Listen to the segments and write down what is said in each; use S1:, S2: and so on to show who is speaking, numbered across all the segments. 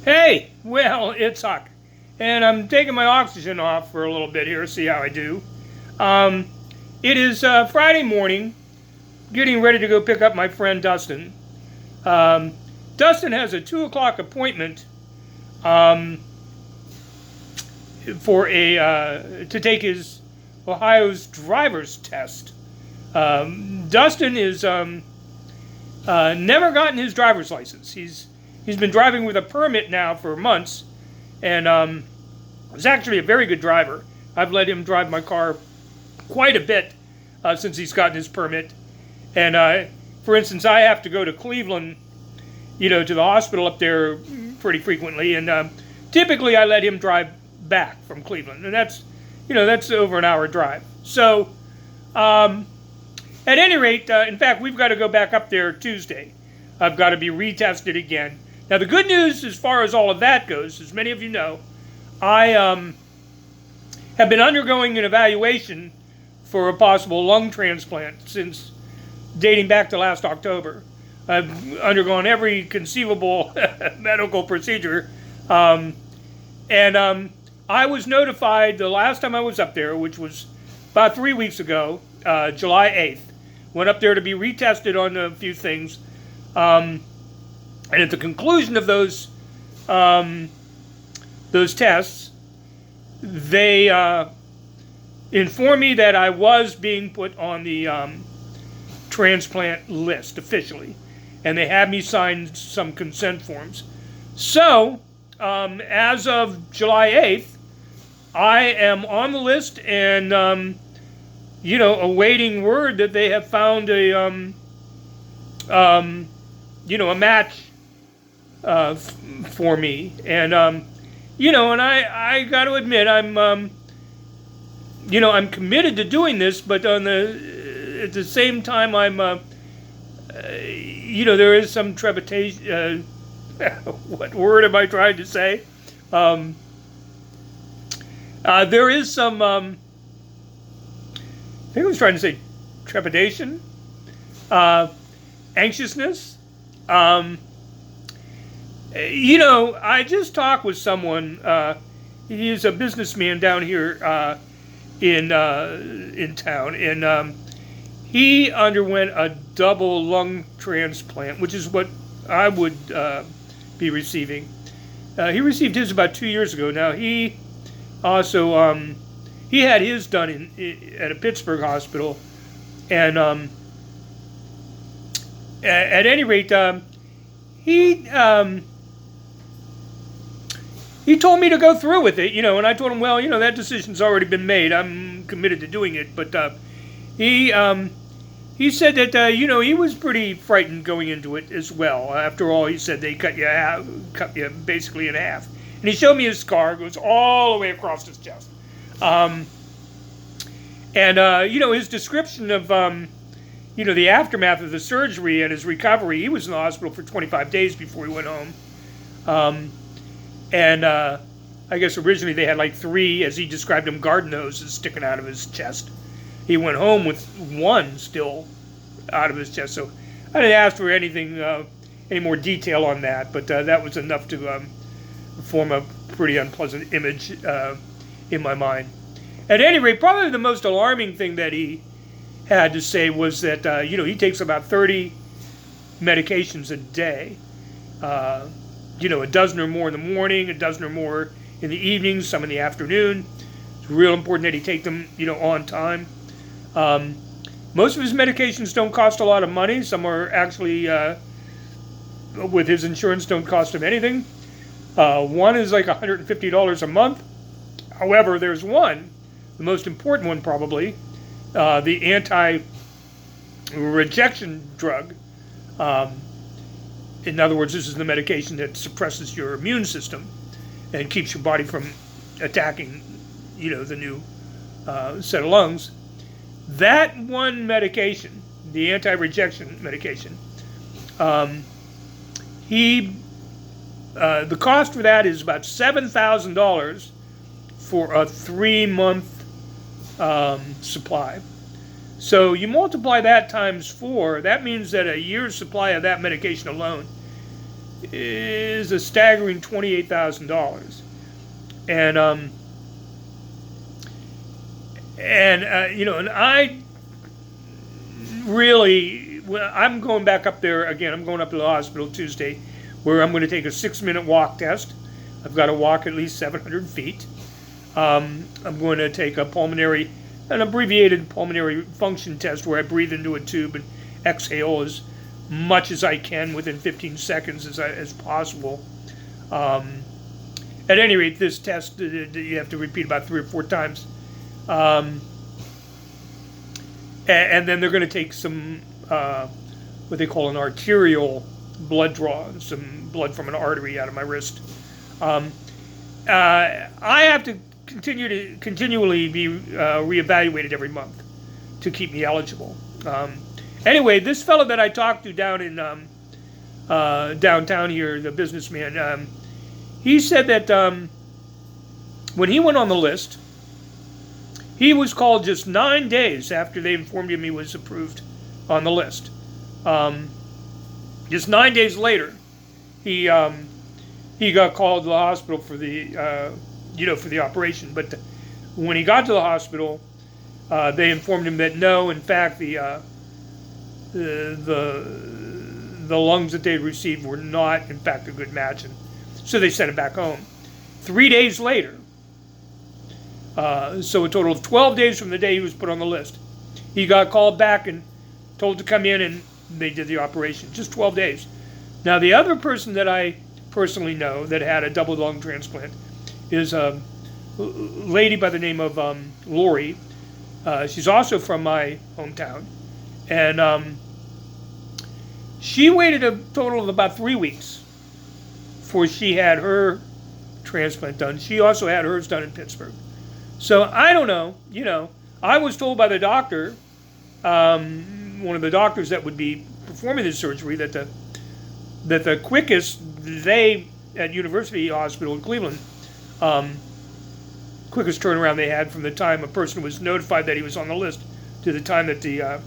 S1: Hey, well, it's Huck, and I'm taking my oxygen off for a little bit here, see how I do. Um, it is Friday morning, getting ready to go pick up my friend Dustin. Um, Dustin has a 2 o'clock appointment um, for to take his Ohio's driver's test. Dustin is never gotten his driver's license. He's been driving with a permit now for months, and he's actually a very good driver. I've let him drive my car quite a bit since he's gotten his permit. And for instance, I have to go to Cleveland, to the hospital up there pretty frequently, and typically I let him drive back from Cleveland, and that's over an hour drive. So, at any rate, in fact, we've got to go back up there Tuesday. I've got to be retested again. Now, the good news as far as all of that goes, as many of you know, I have been undergoing an evaluation for a possible lung transplant since dating back to last October. I've undergone every conceivable medical procedure, and I was notified the last time I was up there, which was about 3 weeks ago, July 8th. Went up there to be retested on a few things. And at the conclusion of those tests, they informed me that I was being put on the transplant list officially, and they had me sign some consent forms. So, as of July 8th, I am on the list and, awaiting word that they have found a match for me. And, and I got to admit, I'm committed to doing this, but at the same time, I'm, there is some trepidation. What word am I trying to say? There is some, I think I was trying to say trepidation, anxiousness. I just talked with someone. He's a businessman down here in town, and he underwent a double lung transplant, which is what I would be receiving. He received his about 2 years ago. Now he also he had his done at a Pittsburgh hospital, and at any rate, he told me to go through with it, and I told him, well, that decision's already been made. I'm committed to doing it. But he said that, he was pretty frightened going into it as well. After all, he said they cut you basically in half. And he showed me his scar. It goes all the way across his chest. His description of, the aftermath of the surgery and his recovery, he was in the hospital for 25 days before he went home. I guess originally they had like 3, as he described them, garden hoses sticking out of his chest. He went home with 1 still out of his chest. So I didn't ask for anything, any more detail on that, but that was enough to form a pretty unpleasant image in my mind. At any rate, probably the most alarming thing that he had to say was that, he takes about 30 medications a day. A dozen or more in the morning, a dozen or more in the evening, some in the afternoon. It's real important that he take them, on time. Most of his medications don't cost a lot of money. Some are actually, with his insurance, don't cost him anything. One is like $150 a month. However, there's one, the most important one probably, the anti-rejection drug. In other words, this is the medication that suppresses your immune system and keeps your body from attacking, the new set of lungs. That one medication, the anti-rejection medication, the cost for that is about $7,000 for a 3-month supply. So you multiply that times 4, that means that a year's supply of that medication alone is a staggering $28,000. And I really, I'm going back up there again. I'm going up to the hospital Tuesday, where I'm going to take a 6-minute walk test. I've got to walk at least 700 feet. I'm going to take an abbreviated pulmonary function test, where I breathe into a tube and exhale as much as I can within 15 seconds as possible. At any rate, this test you have to repeat about 3 or 4 times. And then they're going to take some what they call an arterial blood draw, some blood from an artery out of my wrist. I have to continually be reevaluated every month to keep me eligible. Anyway, this fellow that I talked to down in downtown here, the businessman, he said that when he went on the list, he was called just 9 days after they informed him he was approved on the list. Just 9 days later, he got called to the hospital for the for the operation. But when he got to the hospital, they informed him that no, in fact, the lungs that they had received were not, in fact, a good match, and so they sent him back home. 3 days later, so a total of 12 days from the day he was put on the list, he got called back and told to come in, and they did the operation. Just 12 days. Now, the other person that I personally know that had a double lung transplant is a lady by the name of Lori. She's also from my hometown. And she waited a total of about 3 weeks before she had her transplant done. She also had hers done in Pittsburgh. So I don't know. I was told by the doctor, one of the doctors that would be performing this surgery, that the quickest they at University Hospital in Cleveland, quickest turnaround they had from the time a person was notified that he was on the list to the time that the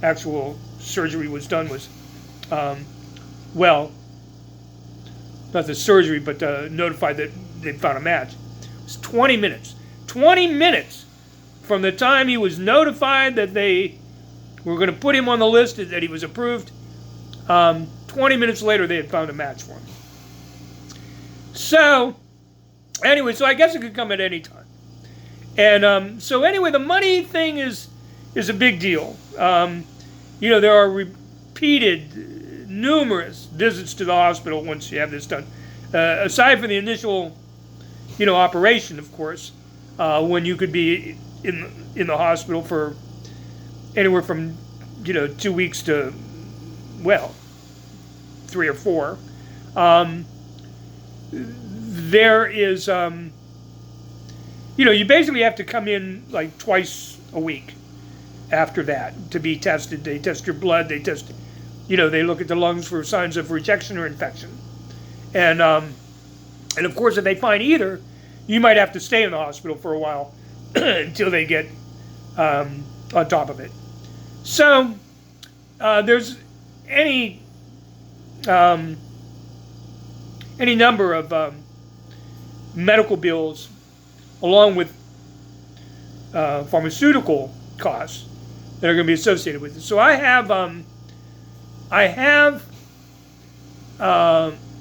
S1: actual surgery was done was, not the surgery, but notified that they'd found a match. It was 20 minutes. 20 minutes from the time he was notified that they were going to put him on the list, that he was approved. 20 minutes later, they had found a match for him. So, anyway, so I guess it could come at any time. And so anyway, the money thing is a big deal. There are repeated, numerous visits to the hospital once you have this done. Aside from the initial, operation, of course, when you could be in the hospital for anywhere from 2 weeks to 3 or 4. There is you basically have to come in like twice a week after that to be tested. They test your blood, they test they look at the lungs for signs of rejection or infection. And of course, if they find either, you might have to stay in the hospital for a while until they get on top of it. So there's any number of medical bills, along with pharmaceutical costs that are going to be associated with it. So I have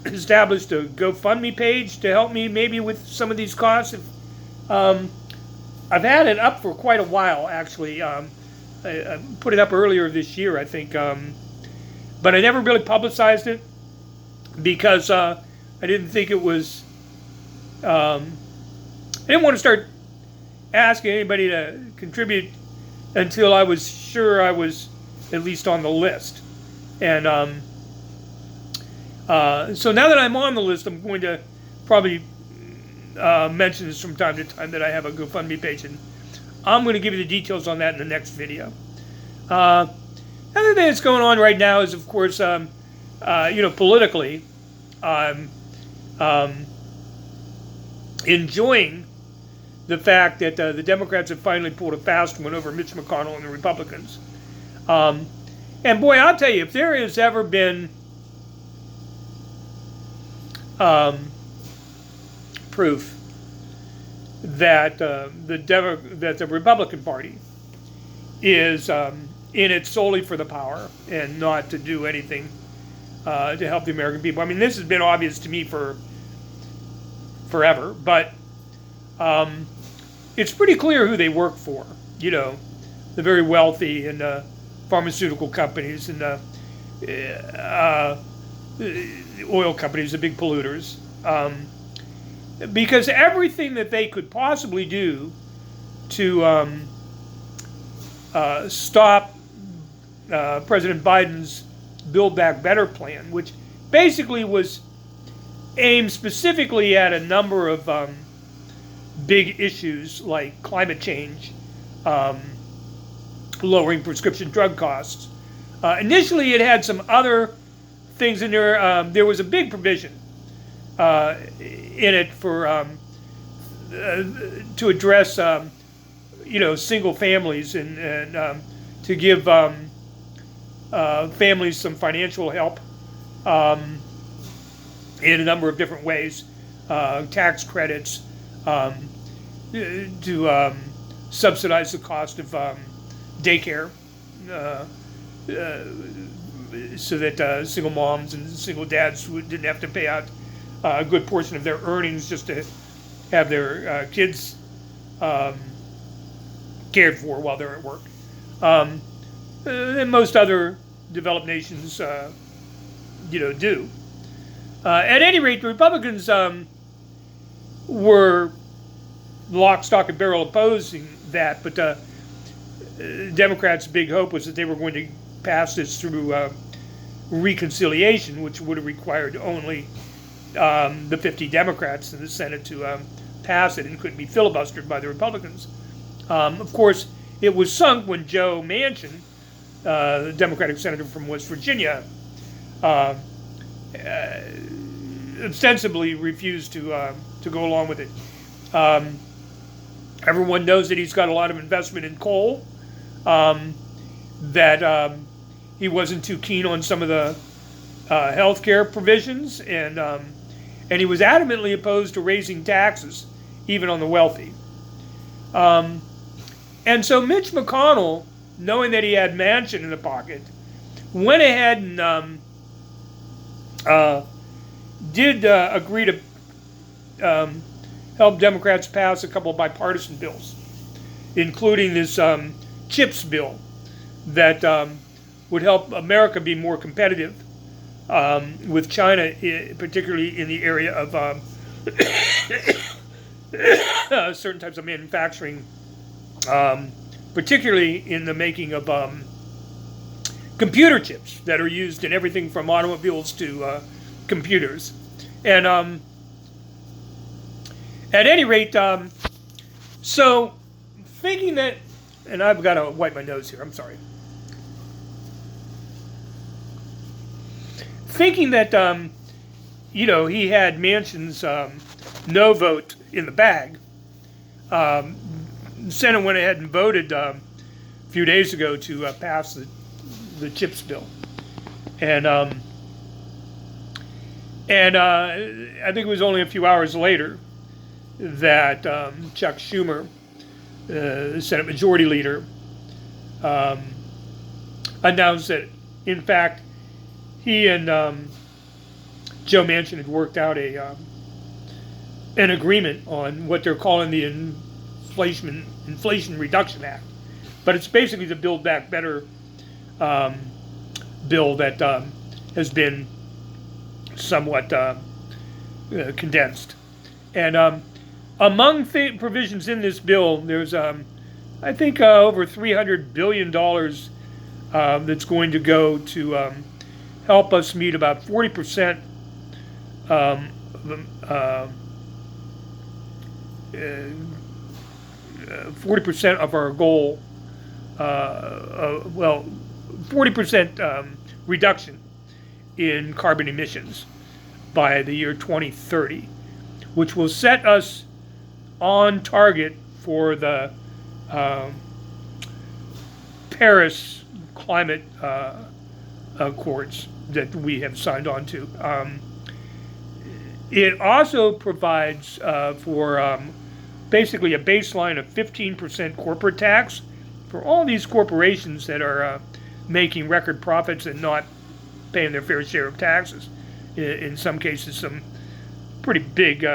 S1: established a GoFundMe page to help me maybe with some of these costs. I've had it up for quite a while, actually. I put it up earlier this year, I think, but I never really publicized it because I didn't think it was. I didn't want to start asking anybody to contribute until I was sure I was at least on the list. And so now that I'm on the list, I'm going to probably mention this from time to time that I have a GoFundMe page, and I'm going to give you the details on that in the next video. Another thing that's going on right now is, of course, politically, I'm enjoying the fact that the Democrats have finally pulled a fast one over Mitch McConnell and the Republicans. And boy, I'll tell you, if there has ever been um, proof that that the Republican Party is in it solely for the power and not to do anything to help the American people. I mean, this has been obvious to me for forever, but it's pretty clear who they work for. You know, the very wealthy and pharmaceutical companies and oil companies, the big polluters. Because everything that they could possibly do to stop President Biden's Build Back Better plan, which basically was aimed specifically at a number of big issues like climate change, lowering prescription drug costs. Initially, it had some other things in there. There was a big provision in it for to address single families and to give families some financial help in a number of different ways, tax credits, to subsidize the cost of daycare, so that single moms and single dads didn't have to pay out a good portion of their earnings just to have their kids cared for while they're at work. And most other developed nations, do. At any rate, the Republicans were lock, stock, and barrel opposing that, but Democrats' big hope was that they were going to pass this through reconciliation, which would have required only the 50 Democrats in the Senate to pass it and couldn't be filibustered by the Republicans. Of course, it was sunk when Joe Manchin, the Democratic senator from West Virginia, ostensibly refused to go along with it. Everyone knows that he's got a lot of investment in coal, that he wasn't too keen on some of the health care provisions, and he was adamantly opposed to raising taxes, even on the wealthy. And so Mitch McConnell, knowing that he had Manchin in the pocket, went ahead and did agree to help Democrats pass a couple of bipartisan bills, including this CHIPS bill that would help America be more competitive with China, particularly in the area of certain types of manufacturing, particularly in the making of computer chips that are used in everything from automobiles to computers. And at any rate, so thinking that, and I've got to wipe my nose here, I'm sorry. Thinking that, he had Manchin's no vote in the bag, the Senate went ahead and voted a few days ago to pass the CHIPS bill. And I think it was only a few hours later that Chuck Schumer, the Senate Majority Leader, announced that, in fact, he and Joe Manchin had worked out an agreement on what they're calling the Inflation Reduction Act. But it's basically the Build Back Better bill that has been somewhat condensed. And among provisions in this bill, there's, I think, over $300 billion that's going to go to help us meet about 40% 40% of our goal, 40% reduction in carbon emissions by the year 2030, which will set us on target for the Paris climate accords that we have signed on to. It also provides for basically a baseline of 15% corporate tax for all these corporations that are making record profits and not paying their fair share of taxes. In some cases, some pretty big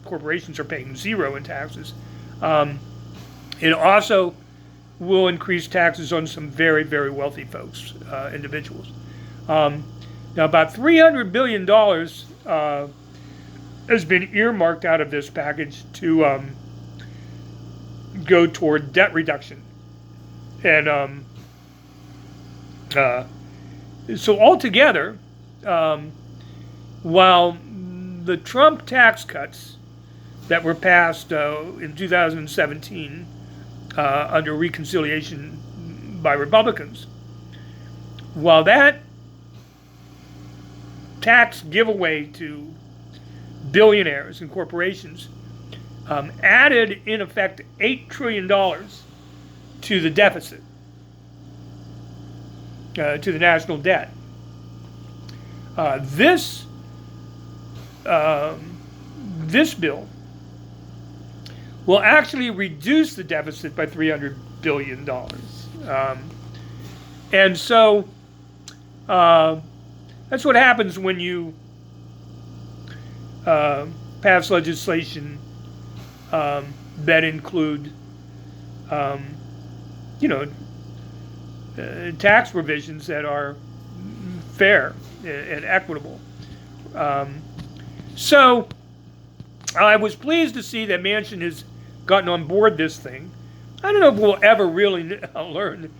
S1: corporations are paying zero in taxes. It also will increase taxes on some very, very wealthy folks, individuals. Now, about $300 billion has been earmarked out of this package to go toward debt reduction. And so altogether, while the Trump tax cuts that were passed in 2017 under reconciliation by Republicans, while that tax giveaway to billionaires and corporations added, in effect, $8 trillion to the deficit, to the national debt. This bill will actually reduce the deficit by $300 billion. And so that's what happens when you pass legislation that include, tax provisions that are fair and equitable. So I was pleased to see that Manchin has gotten on board this thing. I don't know if we'll ever really learn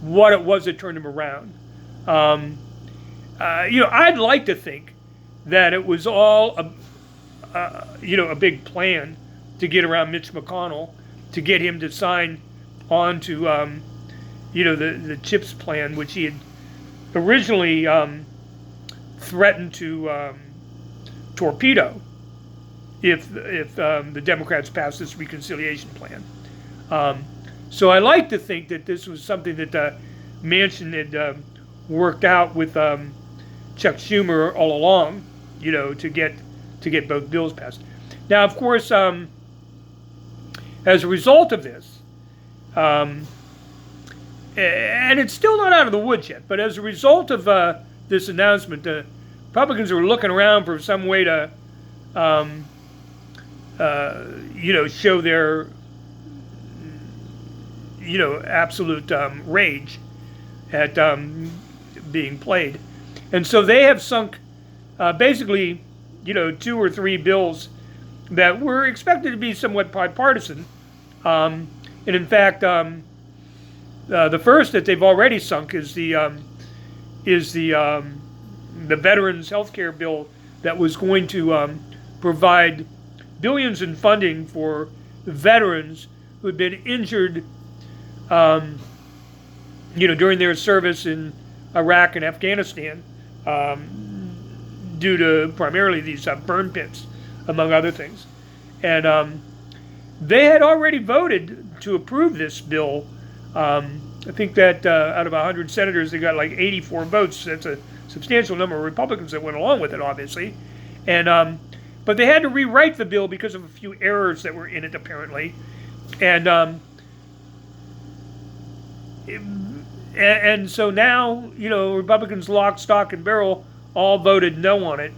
S1: what it was that turned him around. I'd like to think that it was all a big plan to get around Mitch McConnell, to get him to sign on to the CHIPS plan, which he had originally threatened to torpedo if the Democrats passed this reconciliation plan. So I like to think that this was something that Manchin had worked out with Chuck Schumer all along, to get both bills passed. Now, of course, as a result of this, and it's still not out of the woods yet, but as a result of this announcement, the Republicans are looking around for some way to, show their, absolute rage at being played. And so they have sunk basically, 2 or 3 bills that were expected to be somewhat bipartisan. And in fact, the first that they've already sunk is the veterans health care bill that was going to provide billions in funding for veterans who had been injured, during their service in Iraq and Afghanistan, due to primarily these burn pits, among other things. And they had already voted to approve this bill. I think that out of 100 senators, they got like 84 votes. That's a substantial number of Republicans that went along with it, obviously. And but they had to rewrite the bill because of a few errors that were in it, apparently. And so now, Republicans lock, stock, and barrel all voted no on it.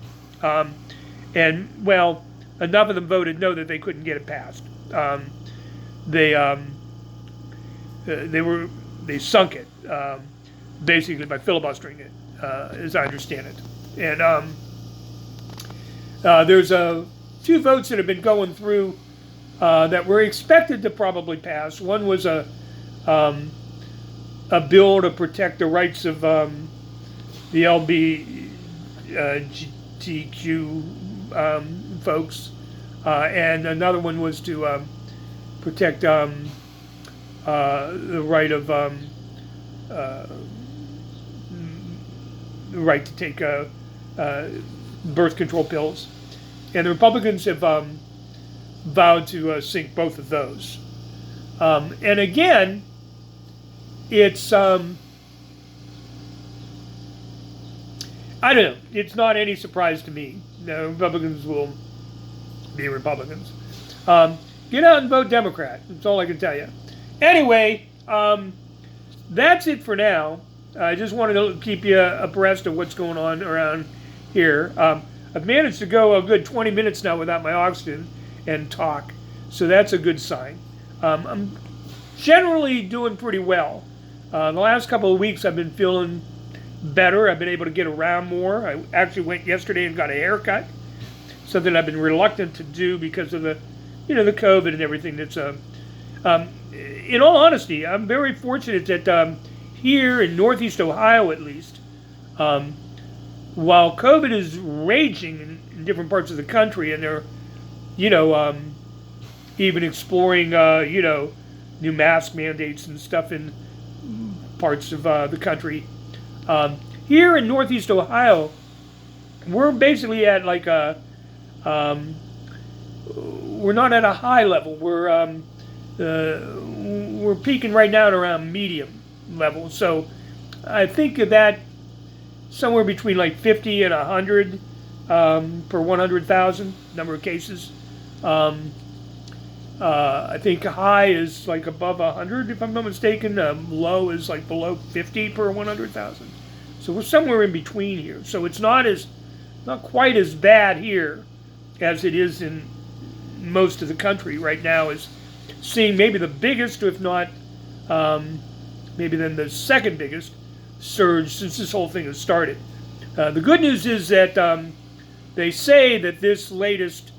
S1: And, well, enough of them voted no that they couldn't get it passed. They sunk it, basically by filibustering it, as I understand it. And there's a few votes that have been going through that were expected to probably pass. One was a bill to protect the rights of the LGBTQ folks, and another one was to protect the right of the right to take birth control pills, and the Republicans have vowed to sink both of those. And again, it's I don't know. It's not any surprise to me The Republicans will be Republicans. Get out and vote Democrat. That's all I can tell you. Anyway, that's it for now. I just wanted to keep you abreast of what's going on around here. I've managed to go a good 20 minutes now without my oxygen and talk, so that's a good sign. I'm generally doing pretty well. The last couple of weeks I've been feeling better. I've been able to get around more. I actually went yesterday and got a haircut, something I've been reluctant to do because of the COVID and everything. That's in all honesty, I'm very fortunate that here in Northeast Ohio, at least, while COVID is raging in different parts of the country, and they're, even exploring, new mask mandates and stuff in parts of the country. Here in Northeast Ohio, we're basically at like we're not at a high level. We're peaking right now at around medium level. So I think of that somewhere between like 50 and 100 per 100,000 number of cases. I think high is like above 100, if I'm not mistaken. Low is like below 50 per 100,000. So we're somewhere in between here. So it's not quite as bad here as it is in most of the country right now. Is seeing maybe the biggest, if not maybe then the second biggest surge since this whole thing has started. The good news is that they say that this latest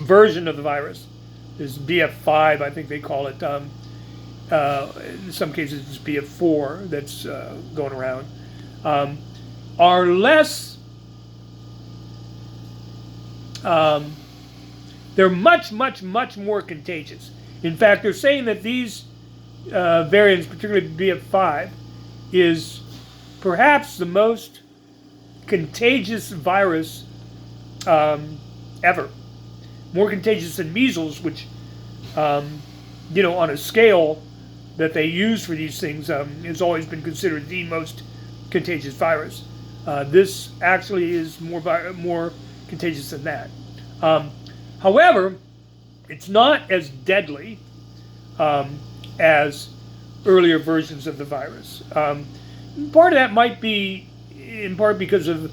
S1: version of the virus is BF5, I think they call it. In some cases it's BF4 that's going around. Are less, they're much more contagious. In fact, they're saying that these variants, particularly BF5, is perhaps the most contagious virus ever. More contagious than measles, which, on a scale that they use for these things, has always been considered the most contagious virus. This actually is more contagious than that. However, it's not as deadly as earlier versions of the virus. Part of that might be in part because of,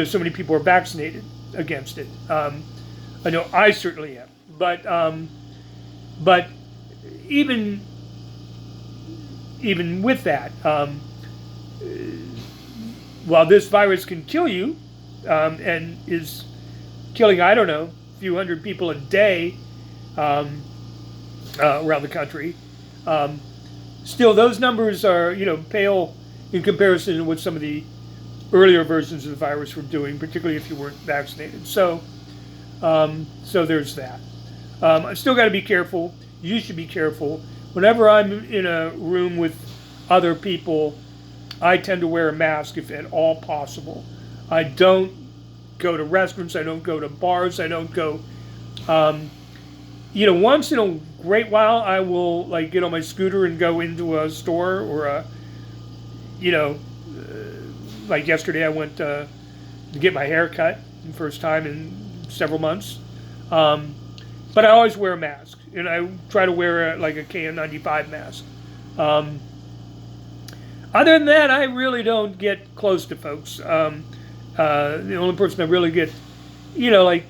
S1: so many people are vaccinated against it. I know I certainly am, but even with that, while this virus can kill you, and is killing, I don't know, a few hundred people a day around the country, still those numbers are pale in comparison to what some of the earlier versions of the virus were doing, particularly if you weren't vaccinated. So there's that. I still got to be careful. You should be careful. Whenever I'm in a room with other people, I tend to wear a mask if at all possible. I don't go to restaurants. I don't go to bars. I don't go. Once in a great while, I will get on my scooter and go into a store or like yesterday, I went to get my hair cut the first time in several months. But I always wear a mask, and I try to wear a KN95 mask. Other than that, I really don't get close to folks. The only person I really get, in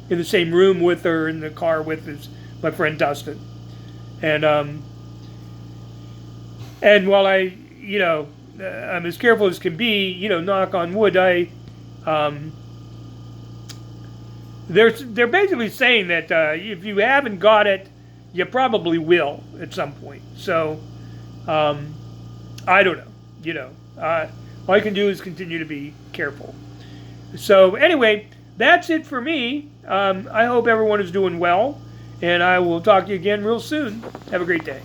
S1: the same room with or in the car with is my friend Dustin. And while I'm as careful as can be, knock on wood, they're basically saying that if you haven't got it, you probably will at some point. So, I don't know. All I can do is continue to be careful. So anyway, that's it for me. I hope everyone is doing well, and I will talk to you again real soon. Have a great day.